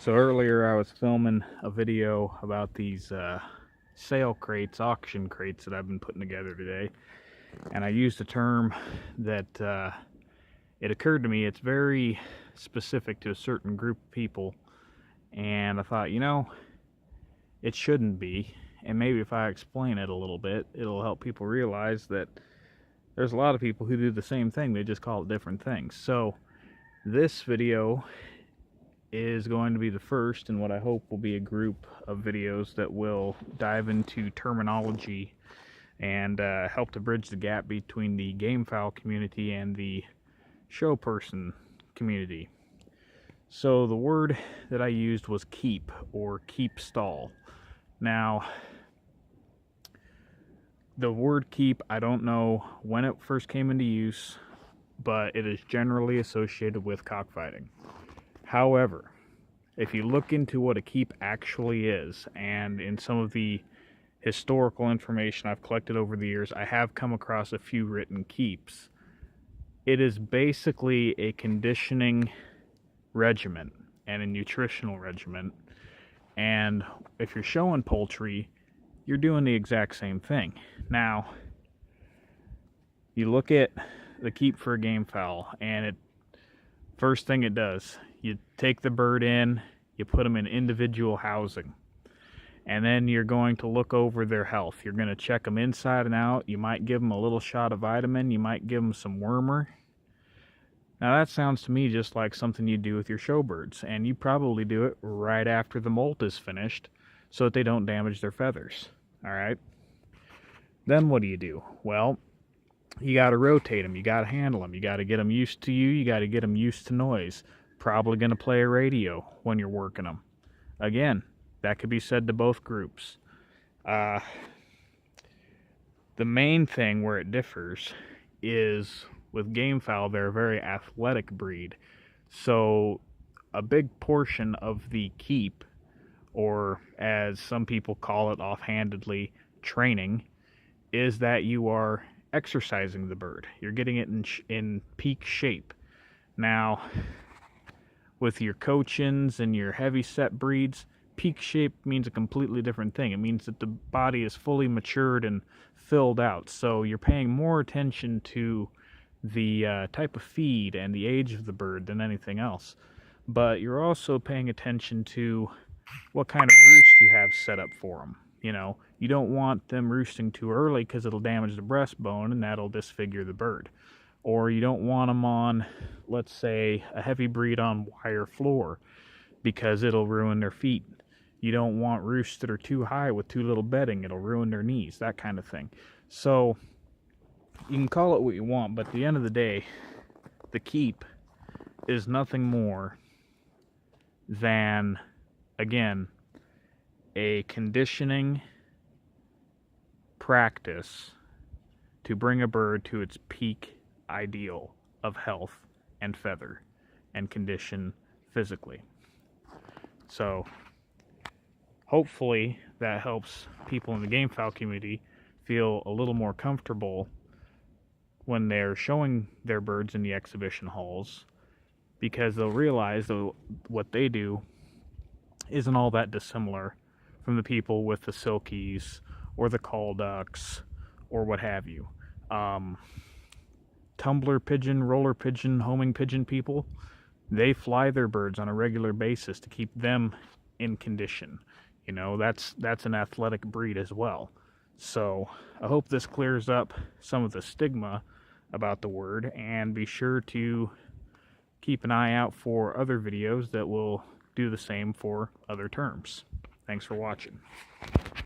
So earlier I was filming a video about these sale crates, auction crates that I've been putting together today. And I used a term that it occurred to me it's very specific to a certain group of people. And I thought, it shouldn't be. And maybe if I explain it a little bit, it'll help people realize that there's a lot of people who do the same thing. They just call it different things. So this video is going to be the first in what I hope will be a group of videos that will dive into terminology and help to bridge the gap between the Gamefowl community and the show person community. So the word that I used was keep, or keep stall. Now, the word keep, I don't know when it first came into use, but it is generally associated with cockfighting. However, if you look into what a keep actually is, and in some of the historical information I've collected over the years, I have come across a few written keeps. It is basically a conditioning regimen and a nutritional regimen. And if you're showing poultry, you're doing the exact same thing. Now, you look at the keep for a gamefowl, and first thing it does, you take the bird in, you put them in individual housing, and then you're going to look over their health. You're going to check them inside and out. You might give them a little shot of vitamin. You might give them some wormer. Now that sounds to me just like something you do with your show birds, and you probably do it right after the molt is finished so that they don't damage their feathers. All right? Then what do? Well, you got to rotate them. You got to handle them. You got to get them used to you. You got to get them used to noise. Probably going to play a radio when you're working them. Again, that could be said to both groups. The main thing where it differs is with gamefowl, they're a very athletic breed. So a big portion of the keep, or as some people call it offhandedly, training, is that you are exercising the bird. You're getting it in peak shape. Now, with your Cochins and your heavy set breeds, peak shape means a completely different thing. It means that the body is fully matured and filled out. So you're paying more attention to the type of feed and the age of the bird than anything else. But you're also paying attention to what kind of roost you have set up for them. You don't want them roosting too early because it'll damage the breastbone and that'll disfigure the bird. Or you don't want them on, let's say, a heavy breed on wire floor because it'll ruin their feet. You don't want roosts that are too high with too little bedding. It'll ruin their knees, that kind of thing. So you can call it what you want, but at the end of the day, the keep is nothing more than, again, a conditioning practice to bring a bird to its peak ideal of health and feather and condition physically. So hopefully that helps people in the gamefowl community feel a little more comfortable when they're showing their birds in the exhibition halls, because they'll realize that what they do isn't all that dissimilar from the people with the silkies or the call ducks or what have you. Tumbler pigeon, roller pigeon, homing pigeon people, they fly their birds on a regular basis to keep them in condition. That's an athletic breed as well. So I hope this clears up some of the stigma about the word, and be sure to keep an eye out for other videos that will do the same for other terms. Thanks for watching.